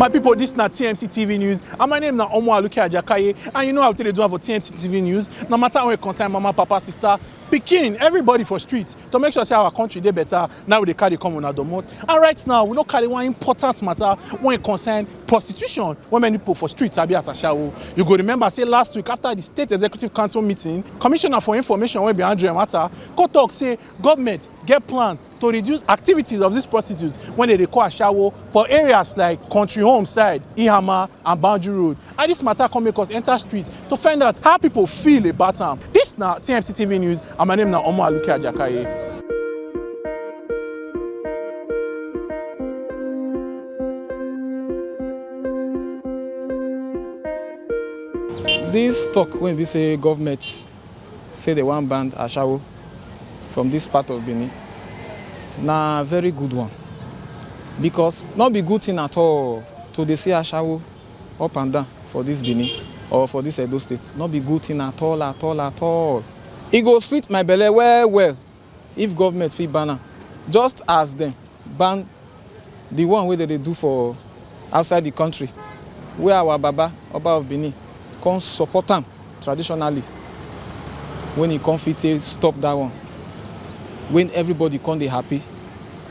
My people, this is not TMC TV News, and my name is Omo Aluke Ajakaye, and you know how they do for TMC TV News. No matter how it concern mama, papa, sister, pikin, everybody for streets to make sure say our country dey better. Now they carry come on our domot. And right now, we don't carry one important matter when it concern prostitution. When many people for streets are as Ashawo. You go remember say last week after the State Executive Council meeting, Commissioner for Information when be Andrea Matter, go talk say government get plan to reduce activities of these prostitutes when they call Ashawo for areas like Country Home side, Ihama and Boundary Road. And this matter come make us enter street to find out how people feel about them. This now TMC TV News, and my name is Omo Aluke Ajakaye. This talk when we say government say they want ban Ashawo from this part of Benin, na very good one, because not be good thing at all to dey see Ashawo up and down for this Benin or for this Edo State. Not be good thing at all, at all, at all. It go sweet my belly well if government fit ban am, just as them ban the one way that they do for outside the country, where our Baba Oba of Benin come support am traditionally. When he come fit stop that one, when everybody come dey happy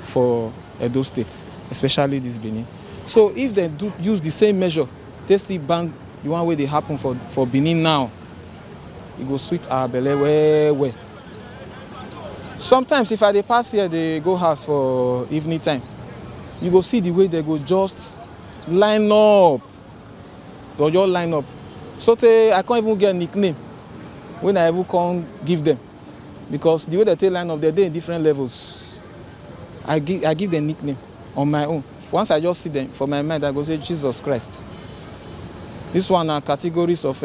for Edo State, especially this Benin. So if they do use the same measure, they still ban the one way they happen for Benin now, it go sweet our belly well. Sometimes if I dey pass here, they go house for evening time, you go see the way they go just line up, or just line up. So I can't even get a nickname when I ever come give them, because the way they take line up, they're in different levels. I give them nickname on my own. Once I just see them, for my mind, I go say, Jesus Christ. This one are categories of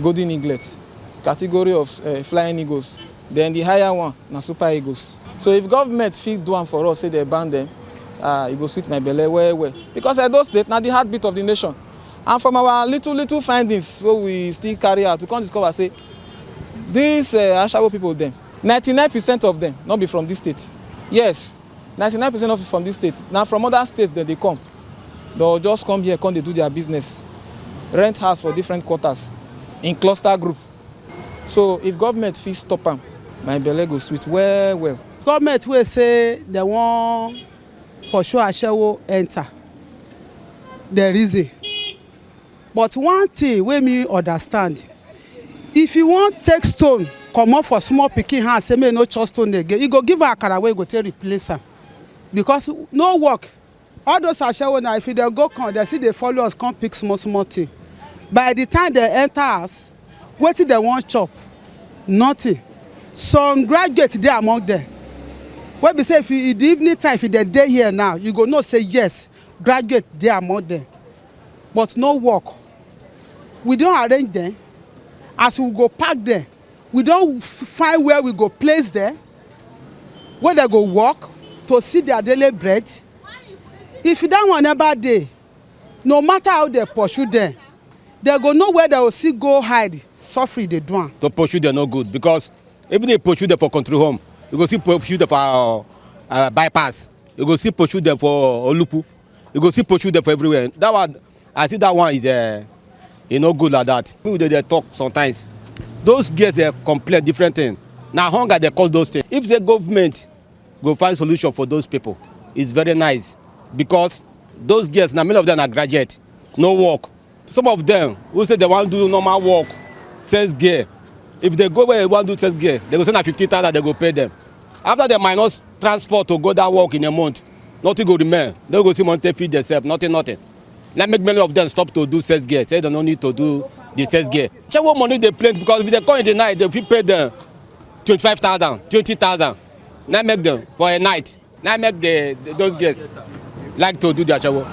golden eaglets, category of flying eagles. Then the higher one, na super eagles. So if government fit do one for us, say they ban them, it go sweet my belly well. Because Edo State, now the heartbeat of the nation. And from our little findings, what we still carry out, we can discover, say, these Ashawo people, them, 99% of them, not be from this state. Yes, 99% of from this state. Now from other states that they come, they'll just come here, they do their business, rent house for different quarters, in cluster group. So if government fee stop them, my belly go sweet well. Government will say they want for sure Ashawo enter. There is it. But one thing wey me understand, if you want take stone comot for small pikin hand say make no chop stone again, you go give her akara wey go take replace am, because no work. All those Ashawo now, if they go come, they see they follow us come pick small thing. By the time they enter house, wetin they wan chop? Nothing. Some graduates dey among them. Wey be say if you, in the evening time, if they dey here now, you go know say yes, graduate dey among them, but no work. We don't arrange them. As we go park there, we don't find where we go place them, where they go work to see their daily bread. If that one never dey, no matter how they pursue them, they go know where they will see go hide. Suffering they do. To pursue them no good, because even they pursue them for Country Home, you go see pursue them for bypass, you go see pursue them for Olupu, you go see pursue them for everywhere. That one, I see that one is no good like that. People they talk sometimes. Those girls they complain different things. Now hunger they call those things. If the government go find solution for those people, it's very nice, because those girls now many of them are graduate, no work. Some of them who say they want to do normal work, sales gear. If they go where they want to do sales gear, they go send a 50,000, they go pay them. After they minus transport to go that work in a month, nothing go remain. They go see money feed themselves, nothing. Let make many of them stop to do sales gear. Say they don't need to do the sales gear. Check what money they play, because if they come in the night, they fit pay them 25,000, 20,000. Now make them for a night. Now make those girls like to do the Ashawo.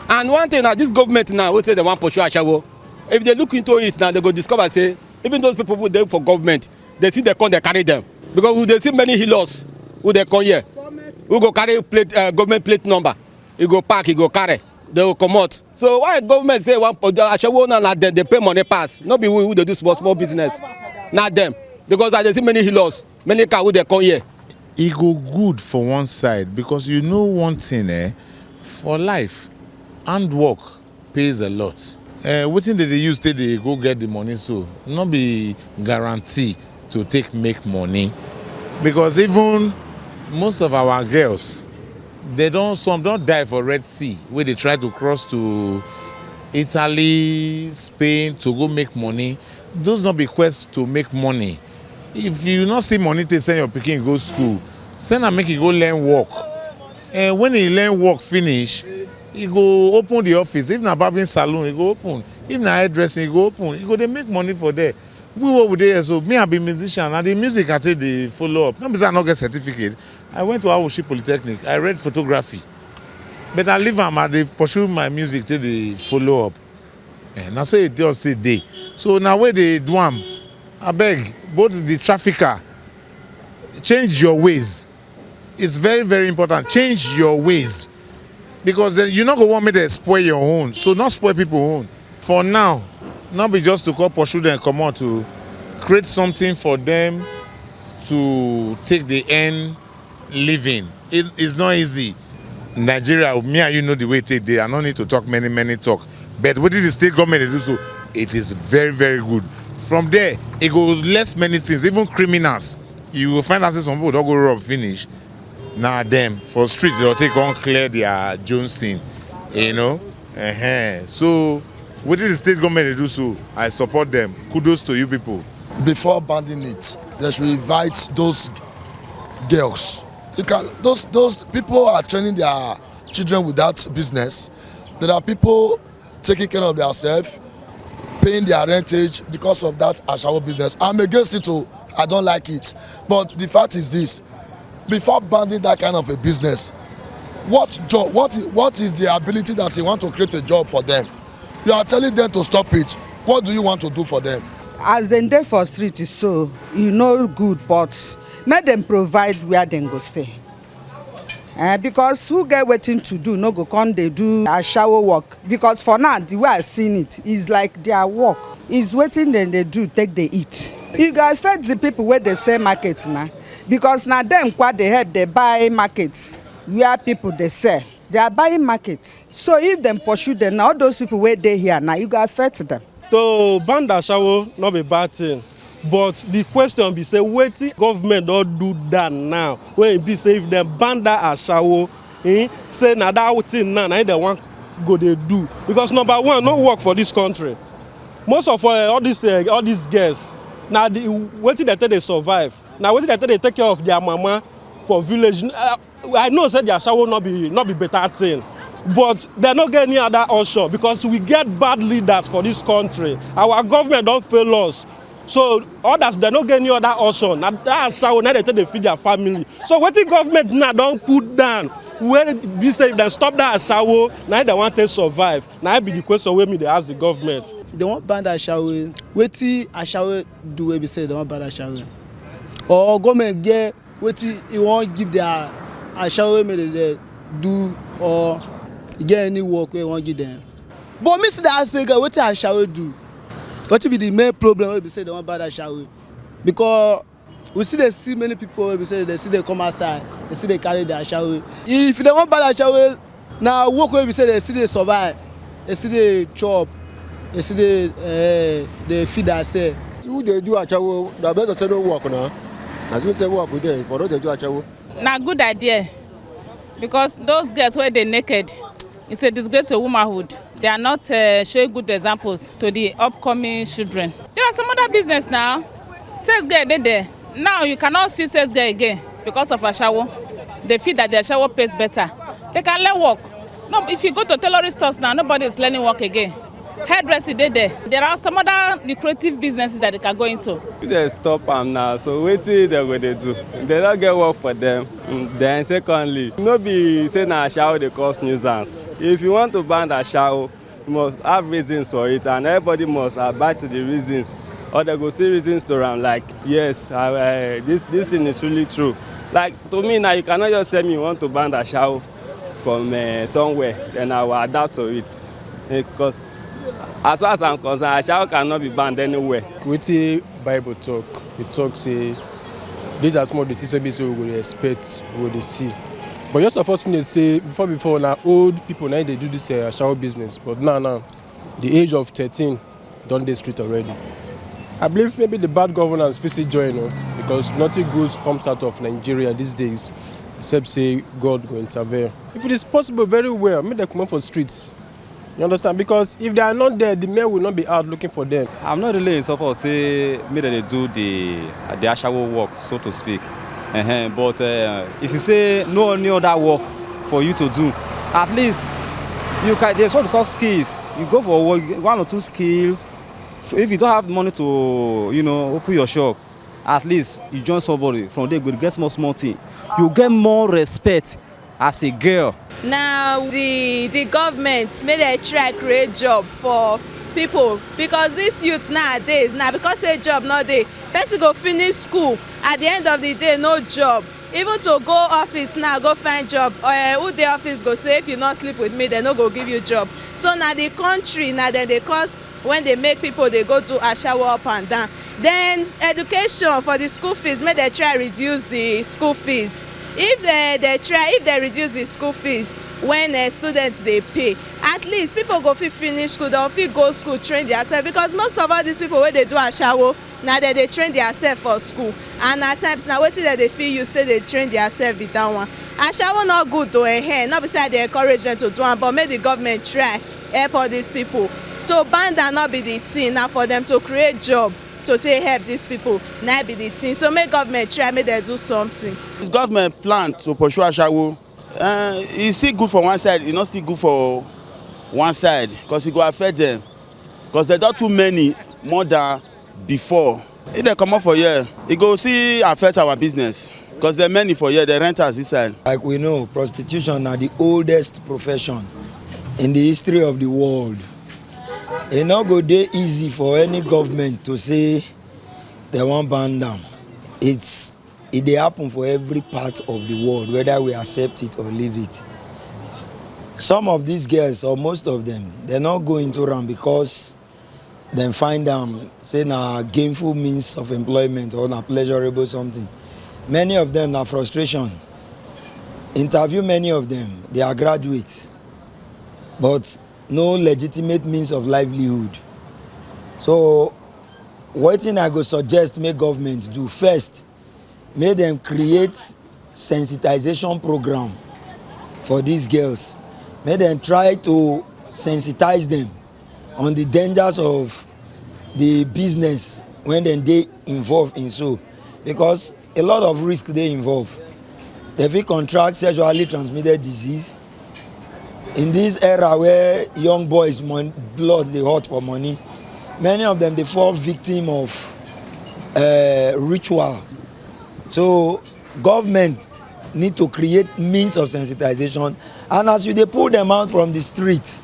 And one thing now, this government now will say they want to pursue Ashawo. If they look into it now, they go discover, say, even those people who they for government, they see they come, they carry them. Because they see many healers who they come here, who go carry government plate number. You go park, you go carry, they will Comot. So why government say one Ashawo now they pay money pass? Not be who they do small business, not them. Because I see many healers, many cars who they come here. It go good for one side, because you know one thing, for life, Handwork pays a lot. Wetin dey use take dey go get the money so no be guarantee to take make money, because even most of our girls, some don die for Red Sea wey dey try to cross to Italy, Spain to go make money. Those no be quest to make money. If you no see money to send your pikin go school, send am make e go learn work. When he learn work finish, he go open the office. If na barbering salon, he go open. If na hairdressing, he go open. He go dey make money for there. We work with there, so me I be musician, and the music I take dey follow up. No be say I no get certificate. I went to Ashawo Polytechnic. I read photography, but I leave am. I dey pursue my music till dey follow up. Na so e just say dey. So na wey dey do am, abeg, both the trafficker, change your ways. It's very, very important. Change your ways, because then you no go want me to spoil your own. So not spoil people own. For now, not be just to call pursue them, Comot, to create something for them to take the end living. It's not easy. Nigeria, me and you know the way it take there. I don't need to talk many talk. But what did the state government do so? It is very, very good. From there, it goes less many things, even criminals. You will find out some people don't go rob finish. Now them for street they'll take on clear their Jones thing, you know. So what did the state government do so? I support them. Kudos to you people. Before banning it, they should invite those girls. Those people are training their children with that business. There are people taking care of themselves, paying their rentage because of that Ashawo business. I'm against it too. I don't like it. But the fact is this: before banning that kind of a business, what is the ability that you want to create a job for them? You are telling them to stop it. What do you want to do for them? As dem dey for street so e no good, but make dem provide where dem go stay. Because who get wetin to do no go come dey do Ashawo work. Because for now, the way I seen it is like their work is wetin dem dey do take dey eat. E go affect the people wey dey sell market na, because na dem kwa dey help dey buy market where people dey sell. They are buying market. So if dem pursue them, now all those people wey dey here now, you go affect them. To ban Ashawo not be bad thing, but the question be say wetin government don do that now when e be say if dem ban that Ashawo, say na that thing now na dem wan go dey do, because number one, no work for this country. Most of all these girls na the wetin dem take dey survive, na wetin dem take dey take care of their mama for village. I know say the Ashawo not be better thing, but they no get any other option, because we get bad leaders for this country. Our government don't fail us, so others they no get any other option. Na that Ashawo now they take dey feed their family. So wetin government now don put down, when we say if they stop that Ashawo, now they want to survive. Now be the question wey me dey ask the government. They want ban Ashawo. Wetin Ashawo do wey be say they want ban Ashawo? Or government get wetin e wan give their Ashawo wey make they do, or get any work wey e wan give them? But me see that say wetin Ashawo do? Wetin be the main problem wey be say they want ban Ashawo? Because we still dey see many people wey be say they still dey come outside, they still dey carry their Ashawo. If they want ban Ashawo, na work wey be say they still dey survive, they still dey chop, they still dey feed themselves. Who dey do Ashawo? Na better say no work na. As we say work we dey, for no dey do Ashawo. Na good idea, because those girls wey dey naked, it's a disgrace to womanhood. They are not showing good examples to the upcoming children. There are some other business now. Sales girl dey there. Now you cannot see sales girl again because of Ashawo. They feel that the Ashawo pays better. They can learn work. No, if you go to tailoring stores now, nobody is learning work again. Hairdressing dey there. There are some other lucrative businesses that they can go into. They stop am now, so wetin dem go dey do? They don't get work for them. Then secondly, no be say na Ashawo dey cause nuisance. If you want to ban Ashawo, you must have reasons for it, and everybody must abide to the reasons, or they go see reasons to am, like yes, this thing is really true. Like to me now, you cannot just say me you want to ban Ashawo from somewhere, then I will adapt to it, because as far as I'm concerned, Ashawo cannot be banned anywhere. Wetin Bible talk, it talk say these are small the things wey be say we go dey expect, we go dey see. But just of us need to say before now old people now they do this Ashawo business, but now the age of 13 done the street already. I believe maybe the bad governance visit join, because nothing good comes out of Nigeria these days, except say God will intervene. If it is possible, very well, make them come out for streets. You understand? Because if they are not there, the men will not be out looking for them. I'm not really in support say maybe they do the Ashawo work, so to speak. But if you say no any other work for you to do, at least you can. There's what we call skills. You go for one or two skills. If you don't have money to, open your shop, at least you join somebody. From there, you get small thing. You get more respect as a girl. Now the government may they try create job for people, because this youth nowadays now, because a job not dey, person go finish school, at the end of the day no job. Even to go office now go find job, who the office go say if you not sleep with me they no go give you job. So now the country now then they cause when they make people they go to Ashawo up and down. Then education for the school fees, may they try reduce the school fees. If they reduce the school fees when students they pay, at least people go fit finish school, they'll fit go school, train themselves, because most of all these people where they do Ashawo now they train themselves for school, and at times now wetin that they feel you say they train themselves with that one. Ashawo not good to not beside they encourage them to do it, but make the government try help all these people. To ban that not be the thing, now for them to create job to take help these people, now be the thing. So make government try, make they do something. This government plan to pursue Ashawo, it's still good for one side, it's not still good for one side, because it go affect them, because there are too many more than before. If they come up for here, it go see affect our business, because there are many for here, the renters this side. Like we know, prostitution is the oldest profession in the history of the world. It not go dey easy for any government to say they want ban them. It dey happen for every part of the world, whether we accept it or leave it. Some of these girls, or most of them, they're not going to run because they find them say na gainful means of employment or na pleasurable something. Many of them na frustration. Interview many of them, they are graduates, but no legitimate means of livelihood. So what I go suggest make government do first, make them create sensitization program for these girls. Make them try to sensitize them on the dangers of the business when they involved in so, because a lot of risk they involve. They will contract sexually transmitted disease. In this era where young boys blood they hot for money, many of them they fall victim of rituals. So government need to create means of sensitization, and as they pull them out from the street,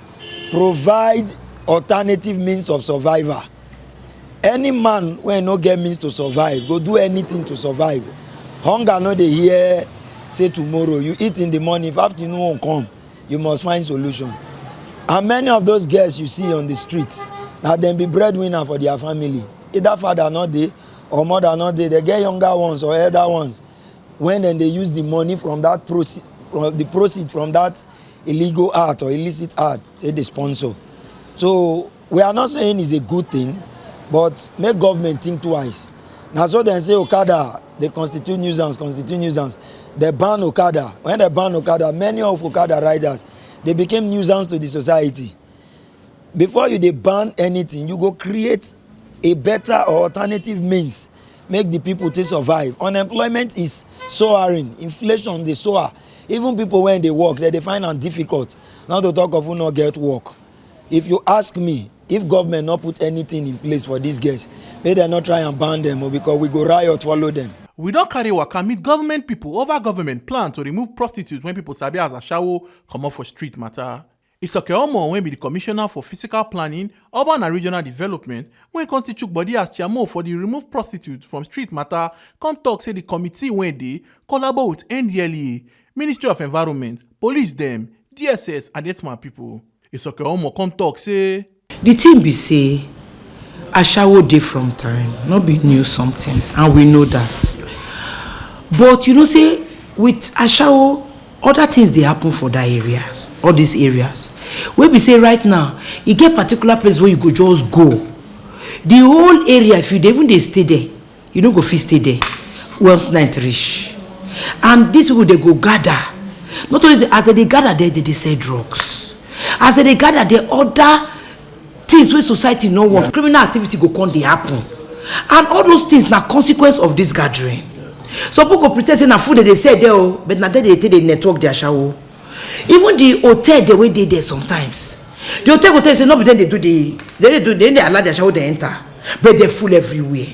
provide alternative means of survival. Any man when no get means to survive go do anything to survive. Hunger no dey hear say tomorrow you eat in the morning, if afternoon won't come, you must find solution. And many of those girls you see on the streets, now them be breadwinner for their family. Either father not there or mother not there. They get younger ones or elder ones. When then they use the money from that proceed from that illegal art or illicit art, say they sponsor. So we are not saying it's a good thing, but make government think twice. Now so they say Okada, they constitute nuisance. They ban Okada. When they ban Okada, many of Okada riders, they became nuisance to the society. Before they ban anything, you go create a better or alternative means, make the people to survive. Unemployment is soaring, inflation they soar. Even people when they work, they find it difficult. Not to talk of who not get work. If you ask me, if government not put anything in place for these guys, may they not try and ban them, or because we go riot follow them. We don't carry waka meet government people over government plan to remove prostitutes when people sabi as Ashawo come up for street matter. Socioeconomic when be the commissioner for physical planning, urban and regional development, when constitute body as chairman for the remove prostitutes from street matter, come talk say the committee when they collaborate with NDLEA, Ministry of Environment, police them, DSS and Etsman people. Socioeconomic come talk say the thing be say Ashawo dey from time, not be new something, and we know that. But you know say with Ashawo other things dey happen for that areas, all these areas. Wey be say right now, e get particular place where you go just go. The whole area, if you even dey stay there, you no go fit stay there once night reach. And these people, they go gather. Not only as they gather there, they sell drugs. As they gather there, other things where society no want. Criminal activity go come dey happen. And all those things na consequence of this gathering. Some people go pretend say na food they sell there, but na there they take the network their Ashawo. Even the hotel, the way they there sometimes. The hotel go tell you say no, but then they allow their Ashawo to enter, but they full everywhere.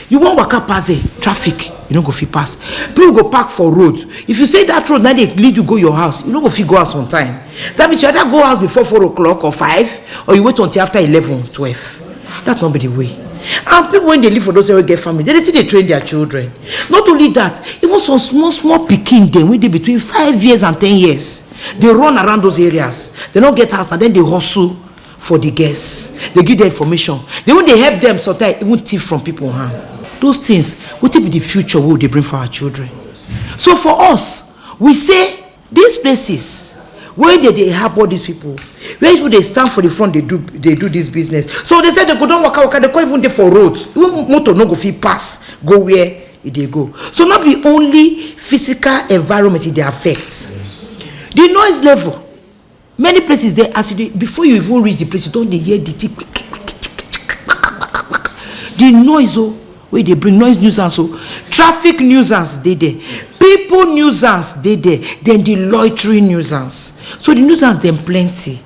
You won't walk up pass traffic, you don't go fit pass. People go park for roads. If you say that road now they lead you go your house, you don't go fit go house on time. That means you either go house before 4 o'clock or 5, or you wait until after 11, 12. That's not be the way. And people, when they live for those areas, get family, they see they train their children. Not only that, even some small pikin them when they between 5 years and 10 years, they run around those areas. They don't get house and then they hustle for the guests. They give them information. They when they help them sometimes even thief from people hand. Those things, what will be the future will they bring for our children? So for us, we say these places where they help all these people, where people they stand for the front, they do this business. So they said they go down waka, they can't even there for roads. Even motor no go fit pass, go where they go. So not be only physical environment they affect. The noise level. Many places there, as you before you even reach the place, you don't hear the tick. The noise where they bring noise nuisance, traffic nuisance they there, people nuisance they there, then the loitering nuisance. So the nuisance them plenty.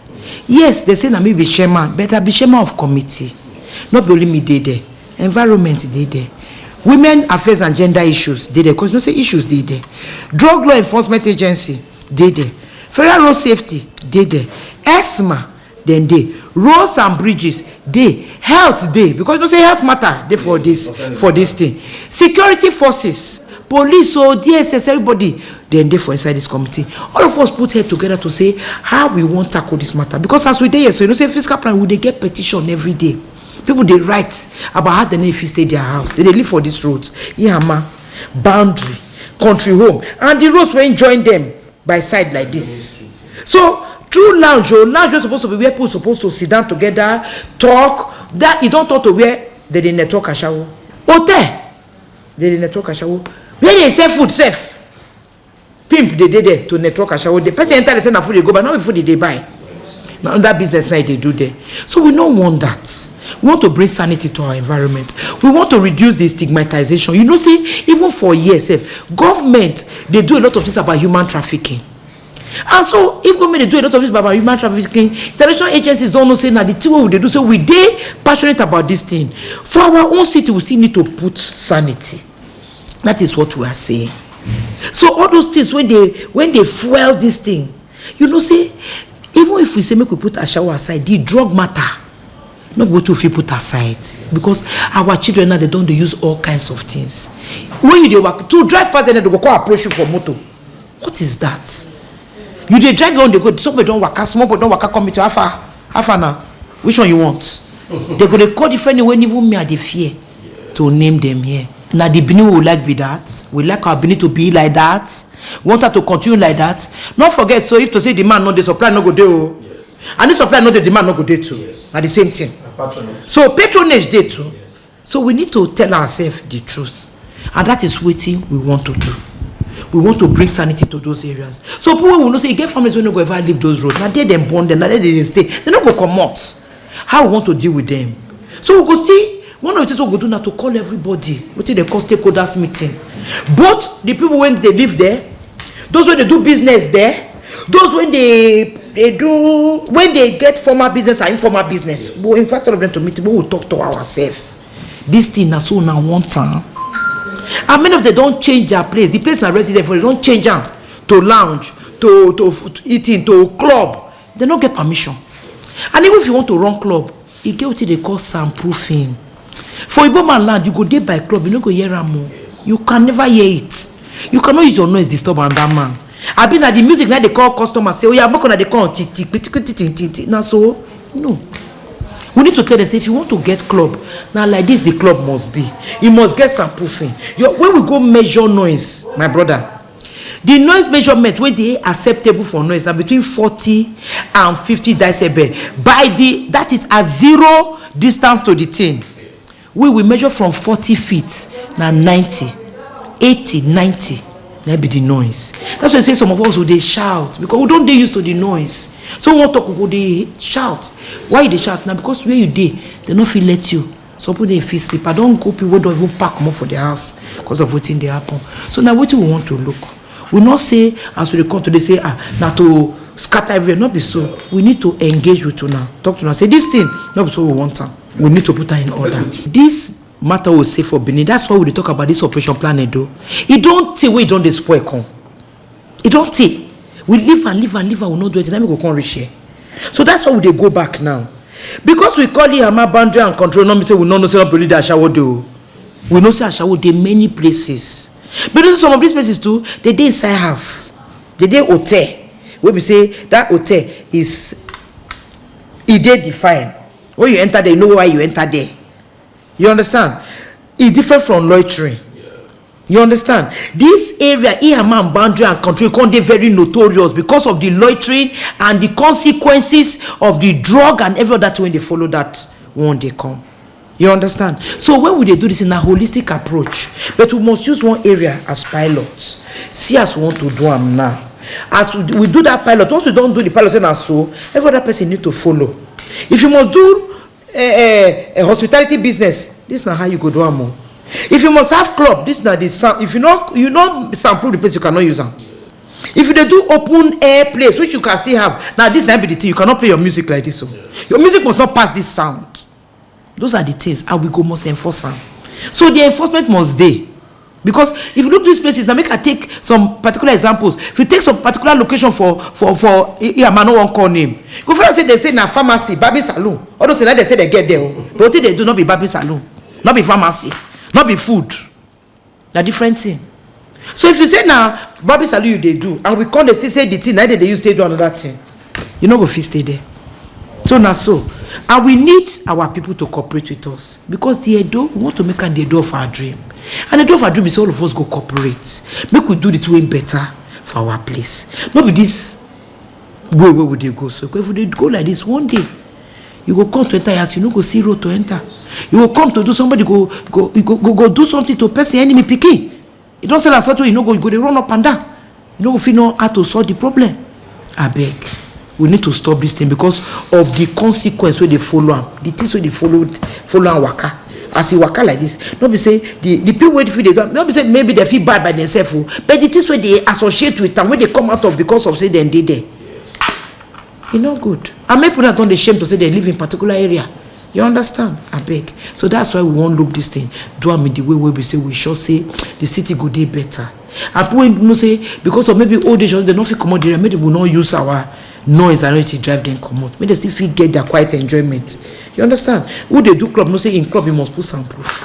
Yes, they say na me be chairman, but I be chairman of committee. Not only me they there, environment they there, women affairs and gender issues they there, because you know say issues they there, drug law enforcement agency they there, federal road safety they there, ESMA then they, roads and bridges they, health they, because you know say health matter they for this thing, security forces, police or DSS, everybody then they for inside this committee. All of us put head together to say how we want to tackle this matter, because as we dey here, so you know say fiscal plan we they get petition every day. People they write about how they need to stay their house, they live for these roads, Yama, boundary, country home, and the roads will join them by side like this. So true lounge is supposed to be where people supposed to sit down together, talk. That you don't talk to where they network Ashawo. Hotel, they network Ashawo. Where they sell food safe. Pimp they did there to network Ashawo. The person enter they send food they go, but not food they buy. Now that business now they do there. So we don't want that. We want to bring sanity to our environment. We want to reduce the stigmatization. You know, see, even for years, government they do a lot of things about human trafficking. And so, if government they do a lot of this about human trafficking, international agencies don't know say now the thing what they do. So we they passionate about this thing. For our own city, we still need to put sanity. That is what we are saying. So all those things when they fuel this thing, you know, say even if we say make we put Ashawo aside, the drug matter, not what if we put aside, because our children now they don't use all kinds of things. When you they work to drive past, then they go call approach you for motor. What is that? You dey drive on the go, somebody don't work, small but don't work, come to half now. Which one you want? They go to call different when even me are the fear to name them here. Now the Benin we like be that. We like our Benin to be like that. We want her to continue like that. Not forget, so if to say demand not the supply no go there. Yes. And the supply not the demand no go there too. Yes. Now the same thing. So patronage there too. Yes. So we need to tell ourselves the truth. And that is what we want to do. We want to bring sanity to those areas. So people will not say, you get families when they go ever leave those roads. Now they them born them, now they didn't stay. They don't go Comot. How we want to deal with them? So we go see, one of the things we go do now to call everybody, what they call stakeholders meeting. Both the people when they live there, those when they do business there, those when they get formal business and informal business. We invite all of them to meet, we will talk to ourselves. This thing is so now one time. And many of them don't change their place. The place now resident for they don't change them to lounge, to eating, to club. They don't get permission. And even if you want to run club, you get what they call soundproofing. For Iboman land, you go there by club, you don't go hear more. You can never hear it. You cannot use your noise disturb on that man. I've been at the music now they call customers say, oh yeah, I'm not gonna they call now so no. We need to tell them, say, if you want to get club, now like this the club must be. You must get soundproofing. When we go measure noise, my brother, The noise measurement wey dey acceptable for noise na between 40 and 50 decibel that is at 0 distance to the thing. We measure from 40 feet na 90, 80, 90. That be the noise. That's why I say some of us will they shout because we don't dey used to the noise. So one talk go they shout. Why they shout? Now because where you dey, they no feel let you. Some people they feel sleep. I don't go people don't even pack more for their house because of what they happen. So now what we want to look. We not say as we come to they say now to scatter everywhere. Not be so. We need to engage with you now. Talk to now. Say this thing. Not be so we want time. We need to put her in order. This matter will say for Benin. That's why we talk about this operation plan Edo. It don't take we don't spoil come. It don't take. We live and live and live and we not do it. Then we go come reach here. So that's why we they go back now. Because we call it Hama boundary and control. No, me say we no know say not the Ashawo do. We know say Ashawo dey many places. But some of these places too, they dey inside house. They dey hotel. Where we say that hotel is it dey defined. When you enter there, you know why you enter there. You understand? It's different from loitering. You understand? This area, Ihama boundary and control, can be very notorious because of the loitering and the consequences of the drug and every other thing when they follow that one they come. You understand? So when we they do this in a holistic approach, but we must use one area as pilot. See as we want to do them now. As we do that pilot, once we don't do the pilot and so, every other person need to follow. If you must do a hospitality business, this is not how you go do them. If you must have club, this is not the sound. If you not sample the place, you cannot use them. If you do open air place, which you can still have, now this is not the thing. You cannot play your music like this. So your music must not pass this sound. Those are the things, and we go must enforce them. So the enforcement must be. Because if you look at these places, now make I take some particular examples. If you take some particular location for no one call name. Go first say they say na pharmacy, barber salon. All those things they say they get there. But what they do not be barber salon, not be pharmacy, not be food. They're different thing. So if you say now barber salon you they do, and we call they say the thing, now they use to do another thing. You know go fit stay there. So now so. And we need our people to cooperate with us. Because the Edo, we want to make the Edo of our dream. And the Edo of our dream is all of us go cooperate. Make we do the two better for our place. Not be this way where would they go. So if they go like this one day, you go come to enter house, you no go see road to enter. You will come to do somebody go do something to person enemy picking. You don't say that sort of you go they run up and down. You know if you know how to solve the problem. I beg. We need to stop this thing because of the consequence where they follow them. The things where they follow and waka. As you waka like this, not be say the people where they do, not be say maybe they feel bad by themselves, but the things where they associate with them, when they come out of because of say they did there. You know good. And many people don't shame to say they live in particular area. You understand? I beg. So that's why we won't look this thing. Do I mean the way where we say we should say the city go day better. And people no say because of maybe old age they don't feel Comot area, maybe we will not use our noise and to drive them Comot. Maybe they still feel get their quiet enjoyment. You understand? Who they do club, no say in club you must put soundproof.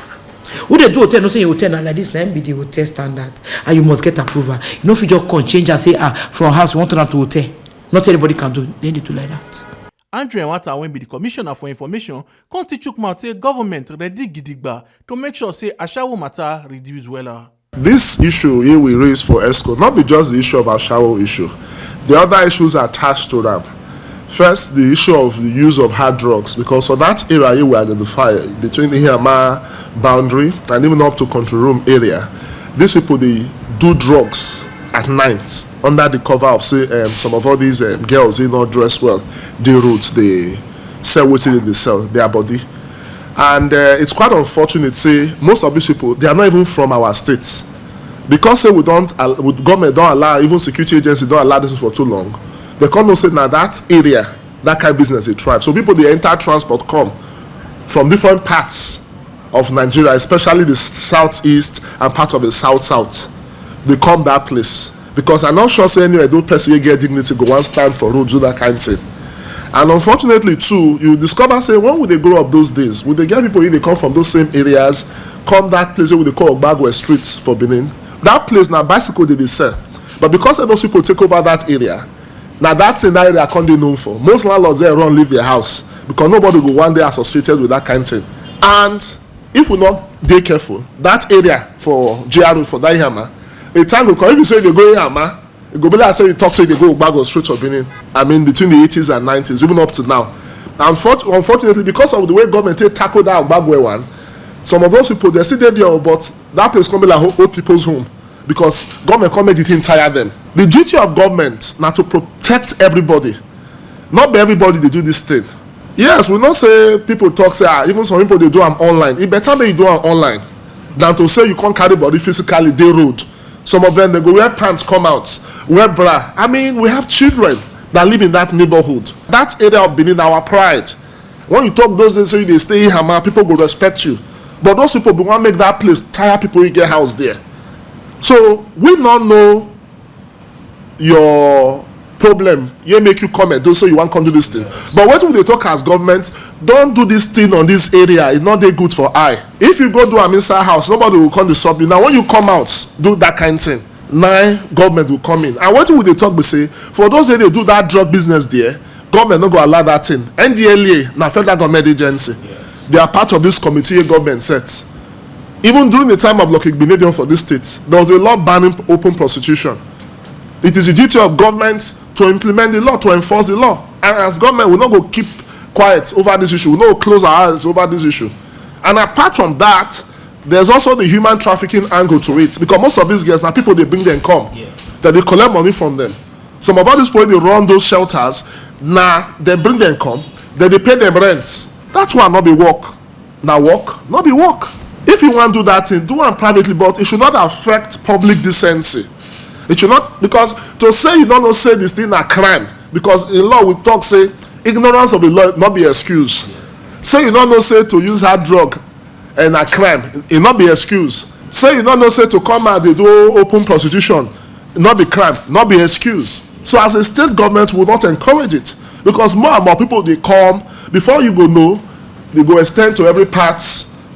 Who they do hotel, no say in hotel like this, now be the hotel standard. And you must get approval. You know if you just can change and say from house you want to run to hotel. Not anybody can do. They need to like that. Andrew Nwata when be the commissioner for information, can't chook mouth say government ready gidigba to make sure say Ashawo matter reduce well. This issue here we raise for ESCO, not be just the issue of Ashawo issue. The other issues are attached to them. First, the issue of the use of hard drugs, because for that area here we identify between the Ihama boundary and even up to control room area, these people they do drugs at night under the cover of say some of all these girls they not dress well, they roots they sell what they sell their body, and it's quite unfortunate say most of these people they are not even from our states, because say we government don't allow, even security agency don't allow this for too long. They can't know say now that area that kind of business they thrive. So people they enter transport come from different parts of Nigeria, especially the southeast and part of the south. They come that place because I'm not sure say anyway don't person get dignity go one stand for road do that kind of thing. And unfortunately too, you discover say when would they grow up those days? Would they get people in they come from those same areas, come that place where they call Ogbagwe streets for Benin? That place now bicycle they sell, but because those people take over that area, now that's in that area can't be known for. Most landlords there run leave their house because nobody will one day associated with that kind of thing. And if we not be careful, that area for GRO for Daihama, a time will come, if you say they go here, Ama, it go be like say you talk, say they go back or straight to Benin. I mean, between the 80s and 90s, even up to now. Unfortunately, because of the way government tackled that Ogbagwe one, some of those people, they still there, but that place can be like old people's home because government can't make the thing tire them. The duty of government now to protect everybody. Not by everybody they do this thing. Yes, we not say people talk, say, even some people they do them online. It better be you do them online than to say you can't carry body physically, they road. Some of them, they go wear pants, come out, wear bra. I mean, we have children that live in that neighborhood. That area of Benin, our pride. When you talk those days, so they stay here, man, people go respect you. But those people, we want to make that place, tire people, you get house there. So, we don't know your problem. You make you comment, don't say you want to come do this thing. But what they talk as government, don't do this thing on this area. It's not that good for eye. If you go do an inside house, nobody will come to stop you. Now, when you come out, do that kind of thing. Now, government will come in. And what will they talk, they say, for those that they do that drug business there, government not go allow that thing. NDLA, now federal government agency, they are part of this committee government sets. Even during the time of Lucky Benedion for this state, there was a law banning open prostitution. It is the duty of government to implement the law, to enforce the law. And as government, we not go keep quiet over this issue. We not go close our eyes over this issue. And apart from that, there's also the human trafficking angle to it. Because most of these girls, now people, they bring them come. That they collect money from them. Some of all these people, they run those shelters. Now, they bring them come. Then they pay them rents. That one not be work. Now work, not be work. If you want to do that thing, do it privately, but it should not affect public decency. It should not, because to say you don't know say this thing a crime, because in law we talk say ignorance of the law not be excuse. Say you don't know say to use hard drug and a crime, it not be excuse. Say you don't know say to come out they do open prostitution, it not be crime, not be excuse. So as a state government will not encourage it, because more and more people they come, before you go know, they go extend to every part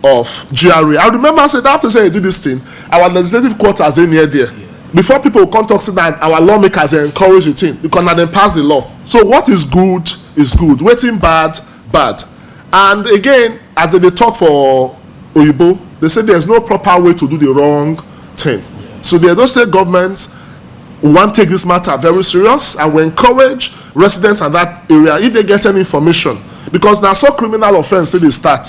of GRA. I remember I said that person you do this thing, our legislative quarters in near there. Before people come talk say that our lawmakers encourage the thing, because now they pass the law. So what is good is good. Waiting bad, bad. And again, as they talk for Oyibo, they say there's no proper way to do the wrong thing. So the Edo State government want to take this matter very serious, and we encourage residents in that area if they get any information. Because now so criminal offense till they start.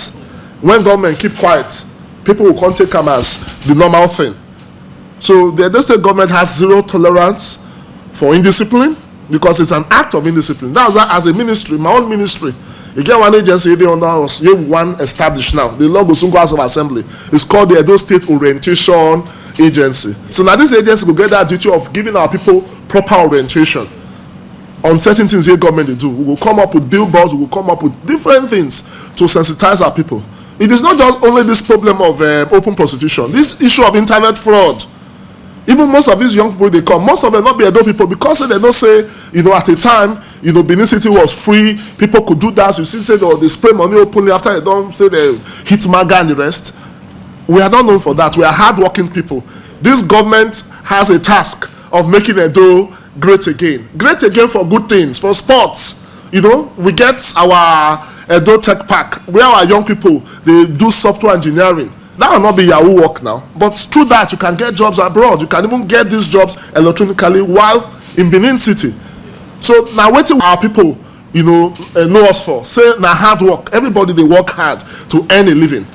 When government keep quiet, people will come take them as the normal thing. So the Edo State government has zero tolerance for indiscipline, because it's an act of indiscipline. That's why as a ministry, my own ministry, you get one agency they under us, you have one established now. The Lord Gosungo House of Assembly. It's called the Edo State Orientation Agency. So now this agency will get that duty of giving our people proper orientation on certain things the government they do. We will come up with billboards, we will come up with different things to sensitize our people. It is not just only this problem of open prostitution, this issue of internet fraud. Even most of these young people they come, most of them not be Edo people, because they don't say, at a time, Benin City was free, people could do that. You see, say they spray money openly after they don't say they hit MAGA and the rest. We are not known for that. We are hardworking people. This government has a task of making Edo great again. Great again for good things, for sports. We get our Edo Tech Park, where our young people, they do software engineering. That will not be Yahoo work now. But through that, you can get jobs abroad. You can even get these jobs electronically while in Benin City. So now waiting our people, know us for. Say now hard work. Everybody, they work hard to earn a living.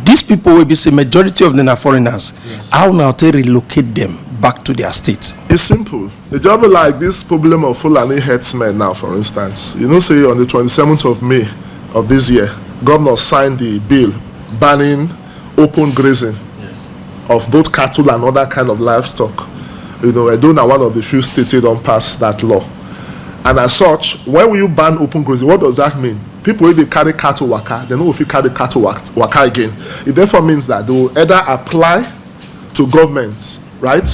These people will be say majority of them are foreigners. Yes. How now to relocate them back to their states? It's simple. The job is like this problem of Fulani herdsmen now, for instance. Say on the 27th of May of this year, governor signed the bill banning open grazing of both cattle and other kind of livestock. Edo na one of the few states that don't pass that law. And as such, when will you ban open grazing? What does that mean? People, if they carry cattle waka, they know if you carry cattle waka again. It therefore means that they will either apply to governments, right,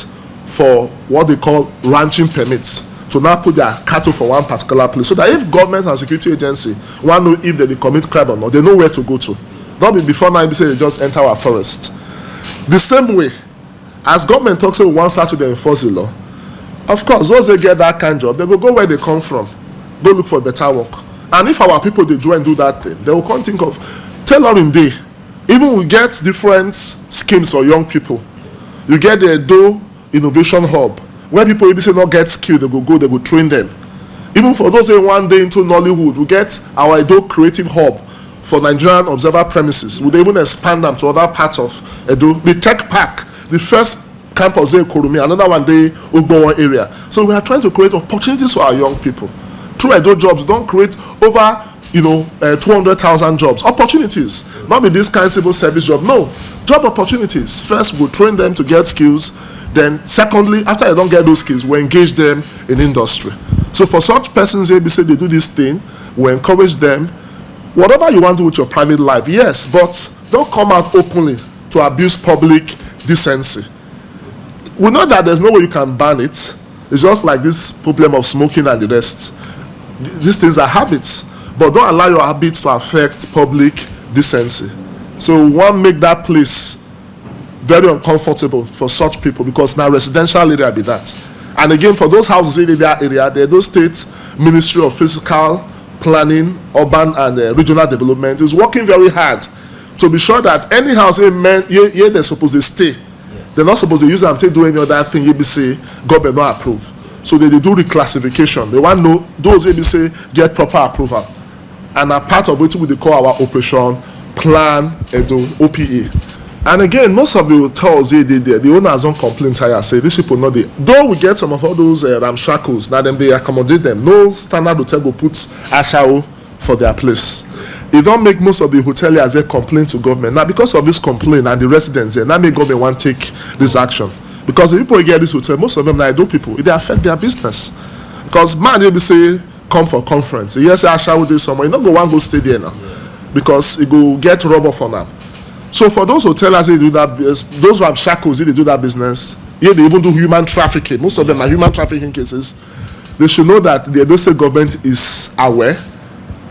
for what they call ranching permits, to now put their cattle for one particular place, so that if government and security agency want to know if they commit crime or not, they know where to go to. Not be before now, say they just enter our forest. The same way, as government talks, we want start to enforce the law. Of course, those they get that kind of job, they will go where they come from, go look for better work. And if our people they try and do that thing, they will come think of tailoring day. Even we get different schemes for young people. You get the Edo, innovation hub where people maybe say not get skill, they go train them. Even for those who one day into Nollywood, we get our Edo Creative Hub for Nigerian Observer premises. Would even expand them to other parts of Edo. The Tech Park, the first campus there in Kurumi, another one day Ogbowo area. So we are trying to create opportunities for our young people. Through Edo Jobs, don't create over 200,000 jobs. Opportunities. Not be this kind of civil service job. No. Job opportunities. First, we'll train them to get skills. Then, secondly, after they don't get those skills, we engage them in industry. So for such persons, they say they do this thing, we encourage them. Whatever you want to do with your private life, yes, but don't come out openly to abuse public decency. We know that there's no way you can ban it. It's just like this problem of smoking and the rest. These things are habits, but don't allow your habits to affect public decency. So we want to make that place very uncomfortable for such people, because now residential area be that. And again, for those houses in that area, the Edo State Ministry of Physical Planning, Urban and Regional Development is working very hard to be sure that any house they're supposed to stay. Yes. They're not supposed to use them to do any other thing ABC government not approve. So they do reclassification. They want to know those ABC get proper approval. And a part of it we call our operation Plan Edo OPA. And again, most of the hotels the owners don't complain. I say these people not there. Though we get some of all those ramshackles, now them they accommodate them. No standard hotel go put Ashawo for their place. They don't make most of the hoteliers they complain to government. Now because of this complaint and the residents there, now make government want to take this action. Because the people who get this hotel, most of them now do people, they affect their business. Because man, they be say come for conference. Yes, Ashawo do somewhere. You don't go one go stay there now. Because it go get rubber for them. So for those hoteliers, they do that. Those ramshackles, they do that business. Yeah, they even do human trafficking. Most of them are human trafficking cases. They should know that the Edo State government is aware,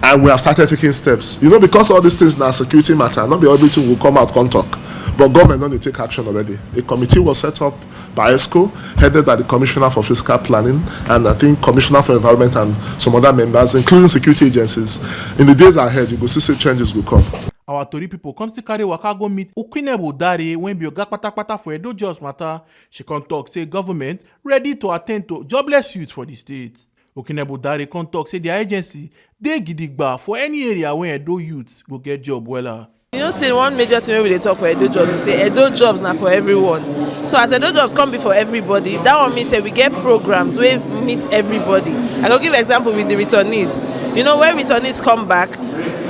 and we have started taking steps. Because all these things now security matter. Not be everything will come out come talk, but government don't take action already. A committee was set up by ESCO, headed by the Commissioner for Fiscal Planning, and I think Commissioner for Environment and some other members, including security agencies. In the days ahead, you will see changes will come. Our Tori people come still carry waka go meet Ukwinebo Dare when be oga kpatakpata for Edo Jobs matter. She come talk say government ready to attend to jobless youths for the state. Ukwinebo Dare come talk say their agency dey gidigba for any area where Edo youths go get job wella. Say one major thing wey we dey talk for Edo Jobs, we say Edo Jobs na for everyone. So as Edo Jobs come be for everybody, that one mean say we get programs wey meet everybody. I go give example with the returnees. When returnees come back,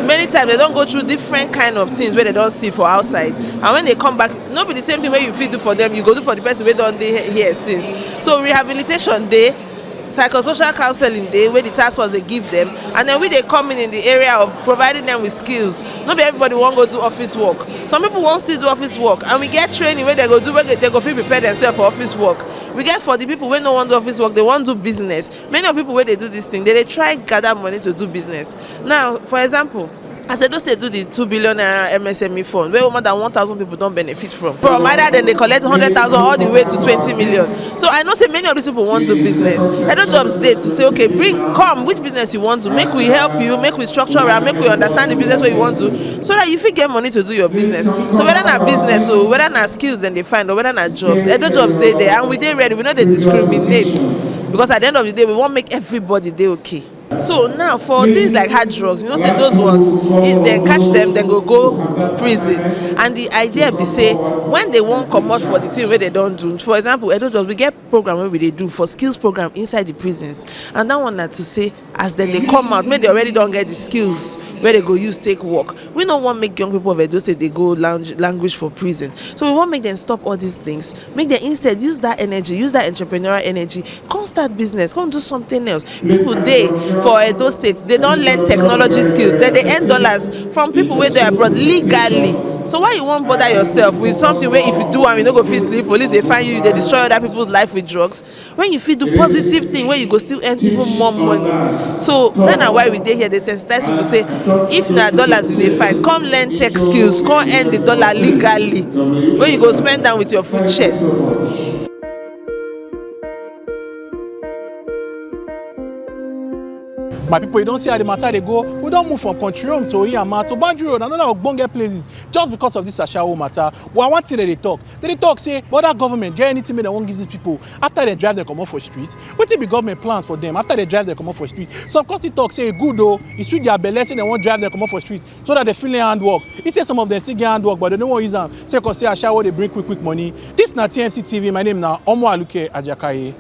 many times they don't go through different kind of things where they don't see for outside, and when they come back, not be the same thing where you fit do for them, you go do for the person wey don dey here since. So rehabilitation dey, psychosocial counseling day where the task force they give them, and then we they come in the area of providing them with skills. Not be everybody won't go do office work. Some people won't still do office work, and we get training where they go do, where they go feel prepare themselves for office work. We get for the people where no one do office work, they want to do business. Many of people where they do this thing, they try gather money to do business. Now, for example, as Edo State do the 2 billion naira MSME fund, where more than 1,000 people don't benefit from either then they collect 100,000 all the way to 20 million. So I know say many of these people want to do business. Edo Jobs Day to say, okay, come which business you want to, make we help you, make we structure and make we understand the business where you want to, so that you fit get money to do your business. So whether not business or whether not skills then they find, or whether not jobs, Edo Jobs Day there, and we dey ready. We know they discriminate, because at the end of the day we want make everybody dey okay. So now for things like hard drugs, say those ones, if they catch them, then go prison. And the idea be say when they won't come out for the thing where they don't do. For example, Edo Jobs, we get program where they do for skills program inside the prisons, and that one to say as then they come out, maybe they already don't get the skills where they go use take work. We don't want make young people of Edo State they go language for prison. So we want make them stop all these things, make them instead use that energy, use that entrepreneurial energy, come start business, come do something else. People for Edo State, they don't learn technology skills, they earn dollars from people where they are abroad legally. So why you won't bother yourself with something where if you do and you don't go feel sleep, police they find you, they destroy other people's life with drugs, when you feel the positive thing where you go still earn even more money. So that's why we dey here, they sensitize people say if na dollars you dey find, come learn tech skills, come earn the dollar legally, where you go spend down with your food chest. My people, you don't see how the matter they go. We don't move from country home to Iyama to Banjul Road and other ogbonge places just because of this Ashawo matter. Well, one thing that they talk. They talk say, whether government get anything they won't give these people after they drive them come off for street. What if the government plans for them after they drive them come off for street? Some cost talk say good though, it's with their belly say they won't drive them come off for street so that they feel their handwork. He say some of them still get handwork, but they don't want to use them. Say because say Ashawo they bring quick money. This na TMC TV. My name na Omo Aluke Ajakaye.